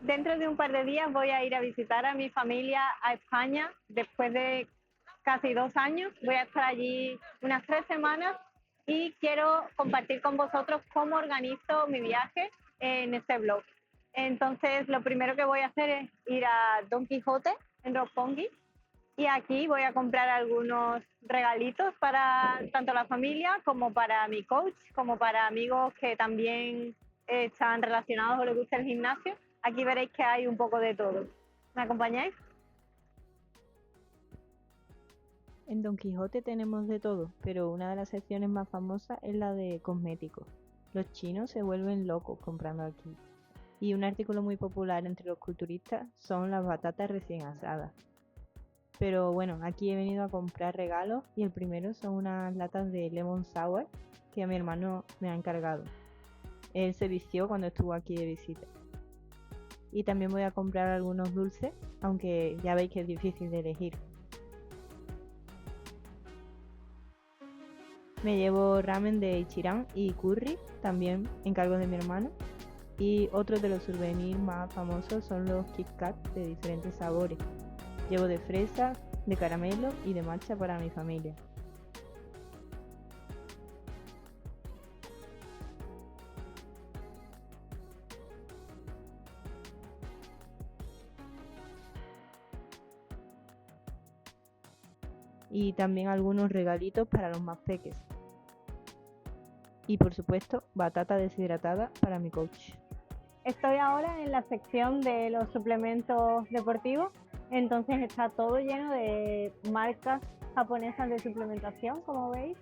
dentro de un par de días voy a ir a visitar a mi familia a España después de casi 2 años. Voy a estar allí unas 3 semanas y quiero compartir con vosotros cómo organizo mi viaje en este blog. Entonces, lo primero que voy a hacer es ir a Don Quijote en Roppongi y aquí voy a comprar algunos regalitos para tanto la familia como para mi coach, como para amigos que también están relacionados o les gusta el gimnasio. Aquí veréis que hay un poco de todo. ¿Me acompañáis? En Don Quijote tenemos de todo, pero una de las secciones más famosas es la de cosméticos. Los chinos se vuelven locos comprando aquí. Y un artículo muy popular entre los culturistas son las batatas recién asadas. Pero bueno, aquí he venido a comprar regalos y el primero son unas latas de lemon sour que mi hermano me ha encargado. Él se vició cuando estuvo aquí de visita. Y también voy a comprar algunos dulces, aunque ya veis que es difícil de elegir. Me llevo ramen de Ichiran y curry, también encargo de mi hermano. Y otros de los souvenirs más famosos son los Kit Kat de diferentes sabores. Llevo de fresa, de caramelo y de matcha para mi familia. Y también algunos regalitos para los más peques. Y por supuesto, batata deshidratada para mi coach. Estoy ahora en la sección de los suplementos deportivos, entonces está todo lleno de marcas japonesas de suplementación, como veis.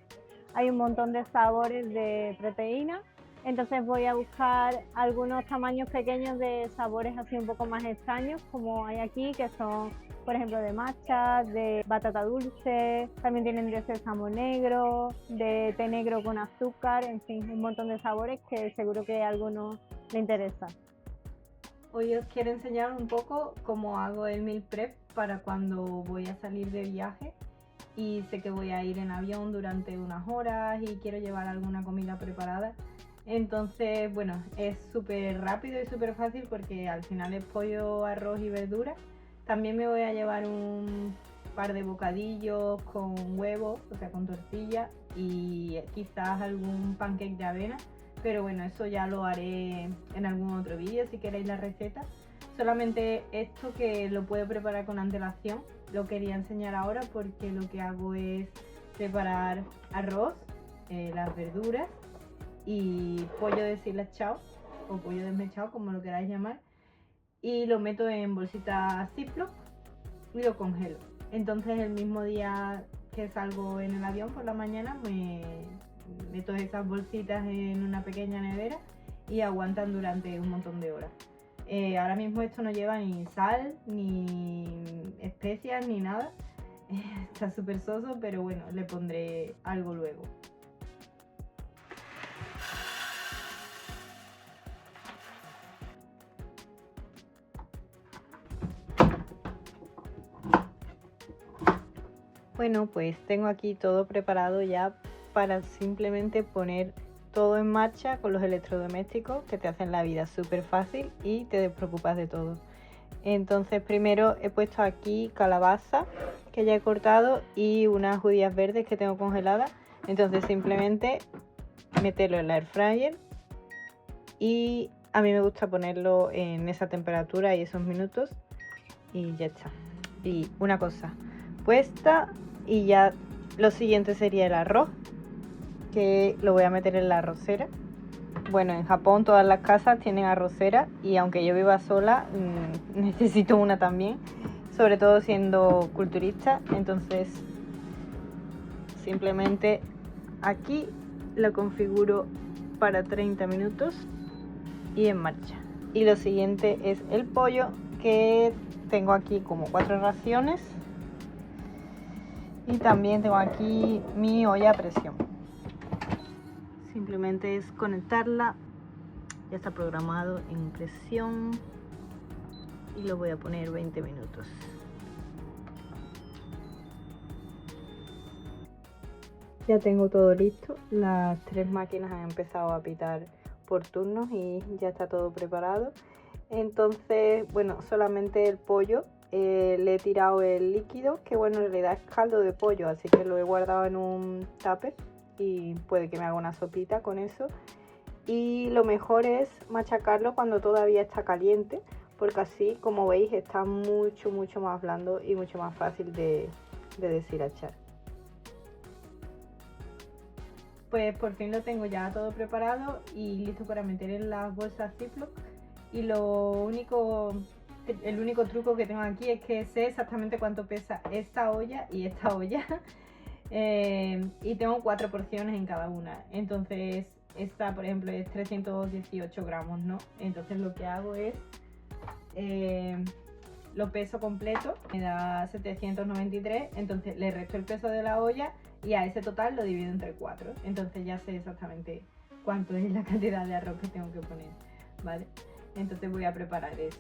Hay un montón de sabores de proteína, entonces voy a buscar algunos tamaños pequeños de sabores así un poco más extraños, como hay aquí, que son, por ejemplo, de matcha, de batata dulce, también tienen de sésamo negro, de té negro con azúcar, en fin, un montón de sabores que seguro que a algunos le interesa. Hoy os quiero enseñar un poco cómo hago el meal prep para cuando voy a salir de viaje y sé que voy a ir en avión durante unas horas y quiero llevar alguna comida preparada. Entonces, bueno, es súper rápido y súper fácil porque al final es pollo, arroz y verduras. También me voy a llevar un par de bocadillos con huevo, o sea, con tortilla y quizás algún pancake de avena. Pero bueno, eso ya lo haré en algún otro vídeo si queréis la receta. Solamente esto que lo puedo preparar con antelación, lo quería enseñar ahora porque lo que hago es preparar arroz, las verduras y pollo deshilachado o pollo desmechado, como lo queráis llamar, y lo meto en bolsitas Ziploc y lo congelo. Entonces el mismo día que salgo en el avión por la mañana me meto esas bolsitas en una pequeña nevera y aguantan durante un montón de horas. Ahora mismo esto no lleva ni sal, ni especias, ni nada. Está súper soso, pero bueno, le pondré algo luego. Bueno, pues tengo aquí todo preparado ya para simplemente poner todo en marcha con los electrodomésticos que te hacen la vida súper fácil y te despreocupas de todo. Entonces primero he puesto aquí calabaza que ya he cortado y unas judías verdes que tengo congeladas. Entonces simplemente meterlo en la air fryer y a mí me gusta ponerlo en esa temperatura y esos minutos y ya está. Y una cosa puesta y ya lo siguiente sería el arroz, que lo voy a meter en la arrocera. Bueno, en Japón todas las casas tienen arrocera y aunque yo viva sola, necesito una también, sobre todo siendo culturista. Entonces simplemente aquí lo configuro para 30 minutos y en marcha. Y lo siguiente es el pollo, que tengo aquí como 4 raciones. Y también tengo aquí mi olla a presión. Simplemente es conectarla, ya está programado en presión y lo voy a poner 20 minutos. Ya tengo todo listo, las 3 máquinas han empezado a pitar por turnos y ya está todo preparado. Entonces, bueno, solamente el pollo, le he tirado el líquido, que bueno, en realidad es caldo de pollo, así que lo he guardado en un tupper y puede que me haga una sopita con eso. Y lo mejor es machacarlo cuando todavía está caliente, porque así, como veis, está mucho más blando y mucho más fácil de deshilachar. Pues por fin lo tengo ya todo preparado y listo para meter en las bolsas Ziploc. Y el único truco que tengo aquí es que sé exactamente cuánto pesa esta olla y esta olla. Y tengo 4 porciones en cada una. Entonces esta, por ejemplo, es 318 gramos, ¿no? Entonces lo que hago es lo peso completo, me da 793, entonces le resto el peso de la olla y a ese total lo divido entre 4. Entonces ya sé exactamente cuánto es la cantidad de arroz que tengo que poner, ¿vale? Entonces voy a preparar eso.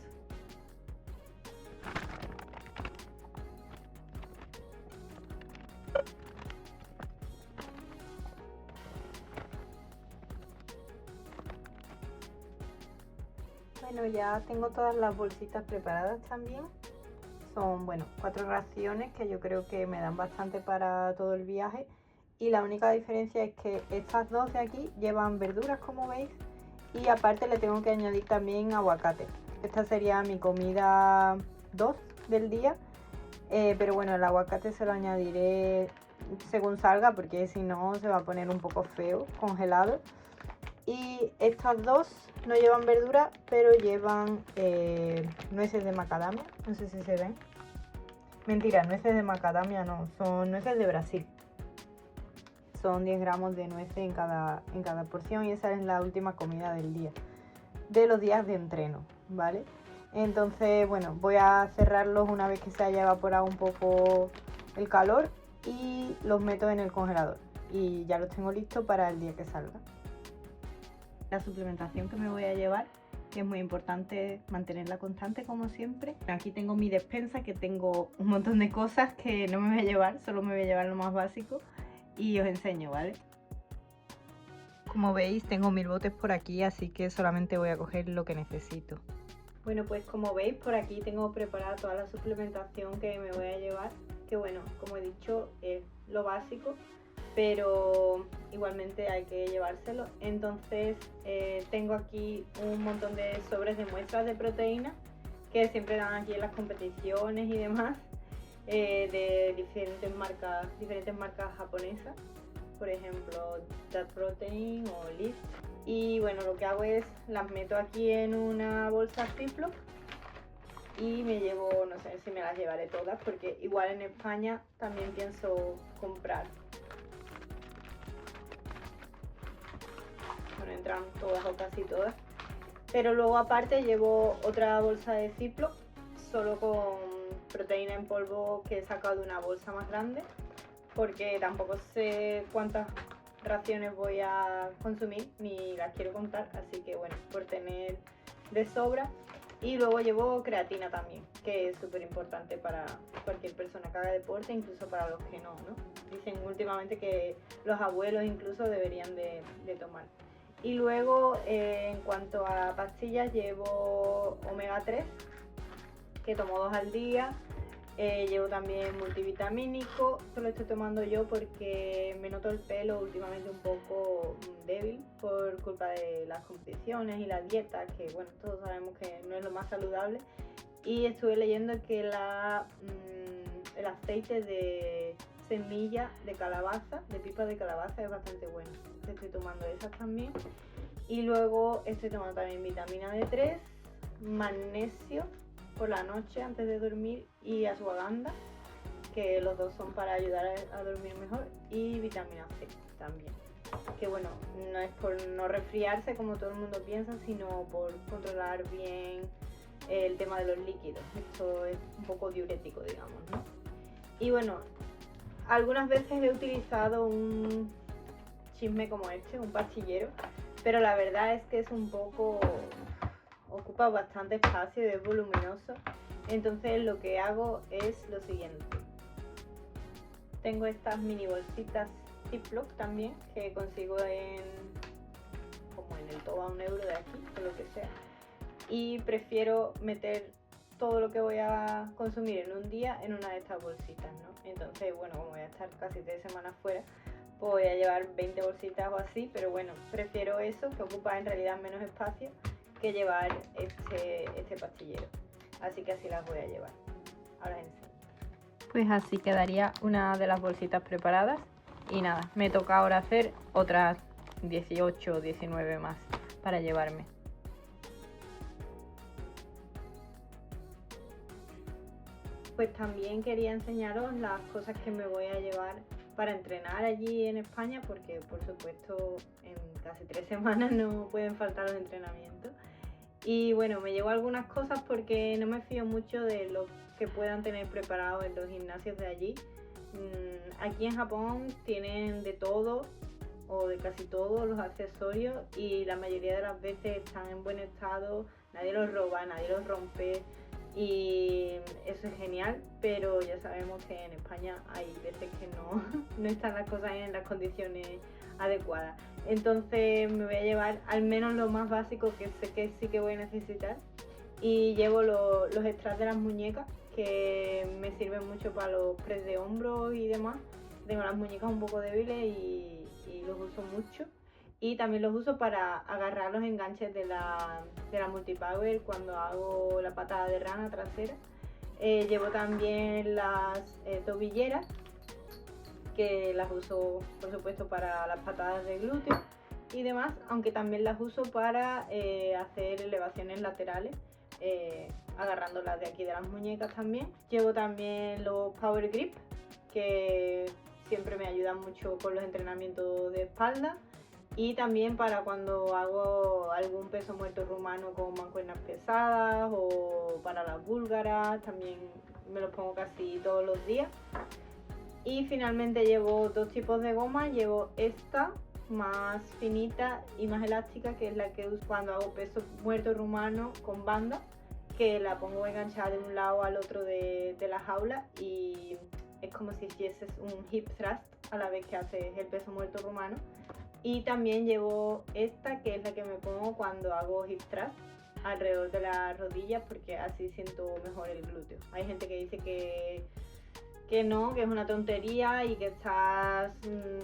Bueno, ya tengo todas las bolsitas preparadas también. Son, bueno, 4 raciones que yo creo que me dan bastante para todo el viaje. Y la única diferencia es que estas dos de aquí llevan verduras, como veis. Y aparte le tengo que añadir también aguacate. Esta sería mi comida 2 del día. Pero bueno, el aguacate se lo añadiré según salga, porque si no se va a poner un poco feo, congelado. Y estas dos no llevan verdura, pero llevan nueces de macadamia. No sé si se ven. Mentira, nueces de macadamia no, son nueces de Brasil. Son 10 gramos de nueces en cada porción y esa es la última comida del día, de los días de entreno, ¿vale? Entonces, bueno, voy a cerrarlos una vez que se haya evaporado un poco el calor y los meto en el congelador. Y ya los tengo listos para el día que salga. La suplementación que me voy a llevar, que es muy importante mantenerla constante como siempre. Aquí tengo mi despensa, que tengo un montón de cosas que no me voy a llevar, solo me voy a llevar lo más básico y os enseño, ¿vale? Como veis, tengo 1000 botes por aquí, así que solamente voy a coger lo que necesito. Bueno, pues como veis, por aquí tengo preparada toda la suplementación que me voy a llevar, que bueno, como he dicho, es lo básico, pero igualmente hay que llevárselo. Entonces tengo aquí un montón de sobres de muestras de proteína que siempre dan aquí en las competiciones y demás, de diferentes marcas japonesas, por ejemplo That Protein o List. Y bueno, lo que hago es las meto aquí en una bolsa Ziploc y me llevo, no sé si me las llevaré todas, porque igual en España también pienso comprar. Bueno, entran todas o casi todas, pero luego aparte llevo otra bolsa de Ziploc solo con proteína en polvo que he sacado de una bolsa más grande, porque tampoco sé cuántas raciones voy a consumir ni las quiero contar, así que bueno, por tener de sobra. Y luego llevo creatina también, que es súper importante para cualquier persona que haga deporte, incluso para los que no. Dicen últimamente que los abuelos incluso deberían de tomar. Y luego en cuanto a pastillas, llevo omega 3, que tomo 2 al día. Llevo también multivitamínico. Esto lo estoy tomando yo porque me noto el pelo últimamente un poco débil por culpa de las competiciones y la dieta, que bueno, todos sabemos que no es lo más saludable. Y estuve leyendo que el aceite de semilla de calabaza, de pipa de calabaza, es bastante bueno. Estoy tomando esas también. Y luego estoy tomando también vitamina D3, magnesio por la noche antes de dormir y ashwagandha, que los dos son para ayudar a dormir mejor, y vitamina C también, que bueno, no es por no resfriarse como todo el mundo piensa, sino por controlar bien el tema de los líquidos. Esto es un poco diurético, digamos, ¿no? Y bueno, algunas veces he utilizado un chisme como este, un pastillero, pero la verdad es que es un poco... ocupa bastante espacio y es voluminoso. Entonces lo que hago es lo siguiente. Tengo estas mini bolsitas Ziploc también, que consigo como en el todo a 1 euro de aquí o lo que sea. Y prefiero meter todo lo que voy a consumir en un día en una de estas bolsitas, ¿no? Entonces, bueno, como voy a estar casi 3 semanas fuera, pues voy a llevar 20 bolsitas o así, pero bueno, prefiero eso, que ocupa en realidad menos espacio, que llevar este pastillero. Así que así las voy a llevar. Ahora enseño. Pues así quedaría una de las bolsitas preparadas. Y nada, me toca ahora hacer otras 18 o 19 más para llevarme. Pues también quería enseñaros las cosas que me voy a llevar para entrenar allí en España, porque por supuesto en casi 3 semanas no pueden faltar los entrenamientos. Y bueno, me llevo algunas cosas porque no me fío mucho de lo que puedan tener preparado en los gimnasios de allí. Aquí en Japón tienen de todo o de casi todos los accesorios y la mayoría de las veces están en buen estado, nadie los roba, nadie los rompe y eso es genial, pero ya sabemos que en España hay veces que no están las cosas en las condiciones adecuadas. Entonces me voy a llevar al menos lo más básico que sé que sí que voy a necesitar y llevo los straps de las muñecas que me sirven mucho para los press de hombros y demás. Tengo las muñecas un poco débiles y los uso mucho. Y también los uso para agarrar los enganches de la multipower cuando hago la patada de rana trasera. Llevo también las tobilleras, que las uso por supuesto para las patadas de glúteo y demás, aunque también las uso para hacer elevaciones laterales, agarrándolas de aquí de las muñecas también. Llevo también los power grip, que siempre me ayudan mucho con los entrenamientos de espalda y también para cuando hago algún peso muerto rumano con mancuernas pesadas o para las búlgaras, también me los pongo casi todos los días. Y finalmente llevo 2 tipos de goma, llevo esta más finita y más elástica, que es la que uso cuando hago peso muerto rumano con banda, que la pongo enganchada de un lado al otro de la jaula y es como si hicieses un hip thrust a la vez que haces el peso muerto rumano. Y también llevo esta, que es la que me pongo cuando hago hip thrust alrededor de las rodillas, porque así siento mejor el glúteo. Hay gente que dice que no, que es una tontería y que estás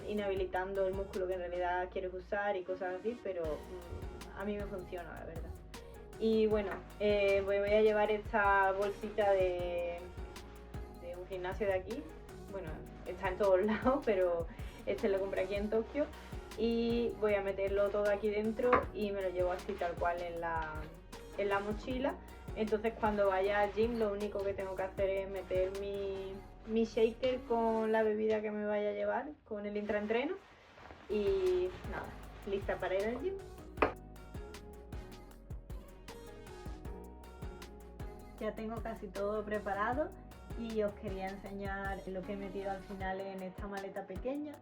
inhabilitando el músculo que en realidad quieres usar y cosas así, pero a mí me funciona, la verdad. Y bueno, voy a llevar esta bolsita de un gimnasio de aquí. Bueno, está en todos lados, pero este lo compré aquí en Tokio. Y voy a meterlo todo aquí dentro y me lo llevo así tal cual en la mochila. Entonces cuando vaya al gym lo único que tengo que hacer es meter mi shaker con la bebida que me vaya a llevar, con el intraentreno. Y nada, lista para ir al gym. Ya tengo casi todo preparado y os quería enseñar lo que he metido al final en esta maleta pequeña.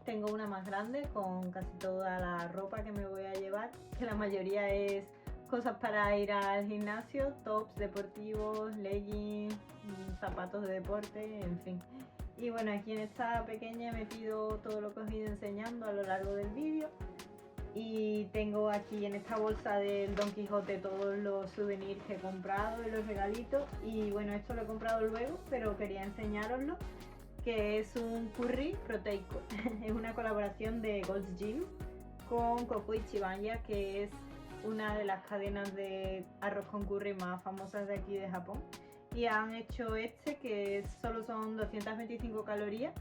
Tengo una más grande con casi toda la ropa que me voy a llevar, que la mayoría es cosas para ir al gimnasio, tops deportivos, leggings, zapatos de deporte, en fin. Y bueno, aquí en esta pequeña he metido todo lo que os he ido enseñando a lo largo del vídeo. Y tengo aquí en esta bolsa del Don Quijote todos los souvenirs que he comprado y los regalitos. Y bueno, esto lo he comprado luego, pero quería enseñaroslo, que es un curry proteico. Es una colaboración de Gold's Gym con Coco Ichibanya, que es una de las cadenas de arroz con curry más famosas de aquí de Japón. Y han hecho este, que solo son 225 calorías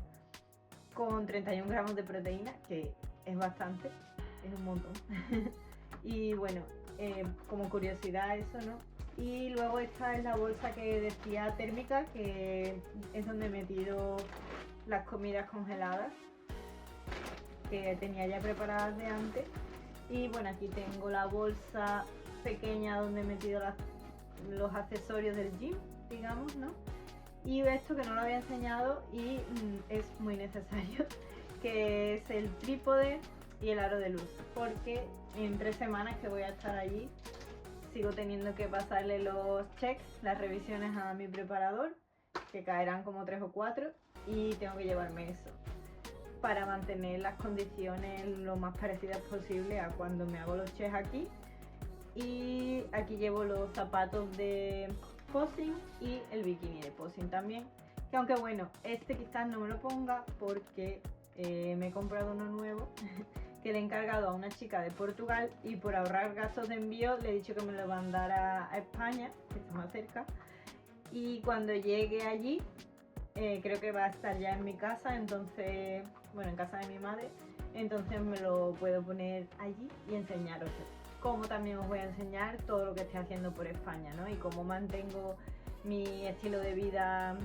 con 31 gramos de proteína, que es bastante, es un montón. Y bueno, como curiosidad eso, ¿no? Y luego esta es la bolsa que decía térmica, que es donde he metido las comidas congeladas que tenía ya preparadas de antes. Y bueno, aquí tengo la bolsa pequeña donde he metido los accesorios del gym, digamos, ¿no? Y esto que no lo había enseñado y es muy necesario, que es el trípode y el aro de luz, porque en 3 semanas que voy a estar allí sigo teniendo que pasarle los checks, las revisiones a mi preparador, que caerán como 3 o 4, y tengo que llevarme eso. para mantener las condiciones lo más parecidas posible a cuando me hago los checks aquí. Y aquí llevo los zapatos de posing y el bikini de posing también, que aunque bueno, este quizás no me lo ponga porque me he comprado uno nuevo que le he encargado a una chica de Portugal, y por ahorrar gastos de envío le he dicho que me lo mandara a España, que está más cerca, y cuando llegue allí creo que va a estar ya en mi casa, entonces, bueno, en casa de mi madre, entonces me lo puedo poner allí y enseñaros. Como también os voy a enseñar todo lo que estoy haciendo por España, ¿no? Y cómo mantengo mi estilo de vida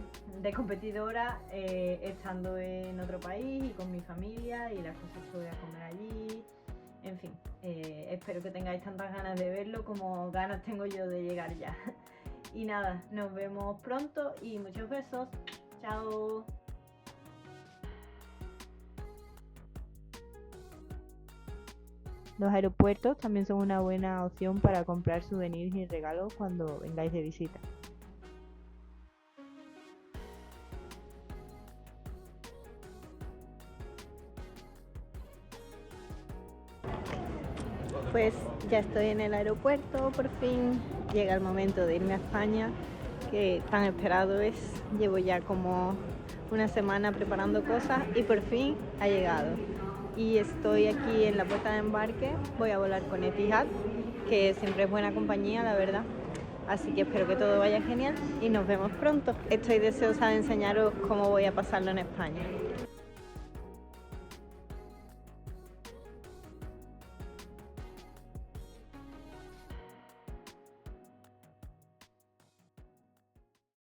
de competidora estando en otro país y con mi familia y las cosas que voy a comer allí. En fin, espero que tengáis tantas ganas de verlo como ganas tengo yo de llegar ya. Y nada, nos vemos pronto y muchos besos. Chao. Los aeropuertos también son una buena opción para comprar souvenirs y regalos cuando vengáis de visita. Pues ya estoy en el aeropuerto, por fin llega el momento de irme a España, que tan esperado es. Llevo ya como una semana preparando cosas y por fin ha llegado. Y estoy aquí en la puerta de embarque, voy a volar con Etihad, que siempre es buena compañía, la verdad. Así que espero que todo vaya genial y nos vemos pronto. Estoy deseosa de enseñaros cómo voy a pasarlo en España.